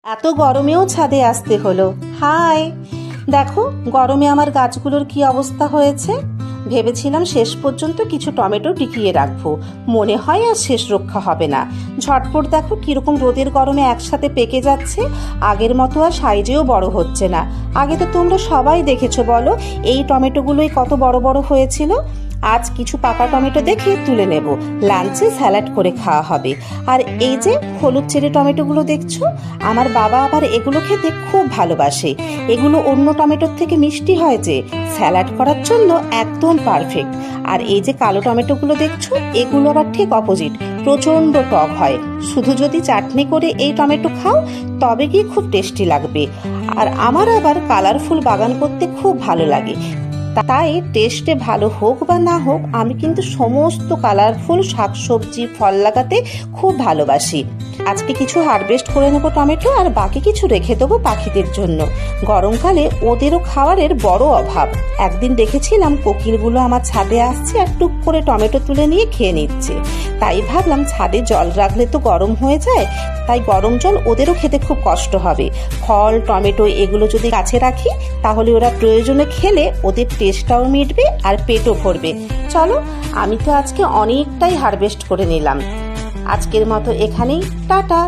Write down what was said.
এত গরমেও ছাদে আসতে হলো। হাই, দেখো গরমে আমার গাছগুলোর কি অবস্থা হয়েছে। ভেবেছিলাম শেষ পর্যন্ত কিছু টমেটো টিকিয়ে রাখবো, মনে হয় আর শেষ রক্ষা হবে না। ঝটপট দেখো কিরকম রোদের গরমে একসাথে পেকে যাচ্ছে। আগের মতো আর সাইজেও বড় হচ্ছে না। আগে তো তোমরা সবাই দেখেছো, বলো এই টমেটোগুলোই কত বড় বড় হয়েছিল। আজ কিছু পাকা টমেটো দেখে তুলে নেব, লাঞ্চে স্যালাড করে খাওয়া হবে। আর এই যে হলুদ চেরি টমেটোগুলো দেখছো, আমার বাবা আবার এগুলো খেতে খুব ভালোবাসে। এগুলো অন্য টমেটোর থেকে মিষ্টি হয়, যে স্যালাড করার জন্য একদম পারফেক্ট। আর এই যে কালো টমেটোগুলো দেখছো, এগুলো আবার ঠিক অপোজিট, প্রচণ্ড টক হয়। শুধু যদি চাটনি করে এই টমেটো খাও তবে কি খুব টেস্টি লাগবে। আর আমার আবার কালারফুল বাগান করতে খুব ভালো লাগে, তাই টেস্টে ভালো হোক বা না হোক আমি কিন্তু সমস্ত কালারফুল শাকসবজি ফল লাগাতে খুব ভালোবাসি। আজকে কিছু হারভেস্ট করে নেবো টমেটো, আর বাকি কিছু রেখে দেবো পাখিদের জন্য। গরমকালে ওদেরও খাবারের বড় অভাব। একদিন দেখেছিলাম কোকিলগুলো আমার ছাদে আসছে আর টুক করে টমেটো তুলে নিয়ে খেয়ে নিচ্ছে। তাই ভাবলাম ছাদে জল রাখলে তো গরম হয়ে যায়, তাই গরম জল ওদেরও খেতে খুব কষ্ট হবে। ফল টমেটো এগুলো যদি গাছে রাখি তাহলে ওরা প্রয়োজনে খেলে ওদের টেস্টটাও মিটবে আর পেটও ভরবে। চলো, আমি তো আজকে অনেকটাই হারভেস্ট করে নিলাম। আজকের মতো এখানেই, টাটা।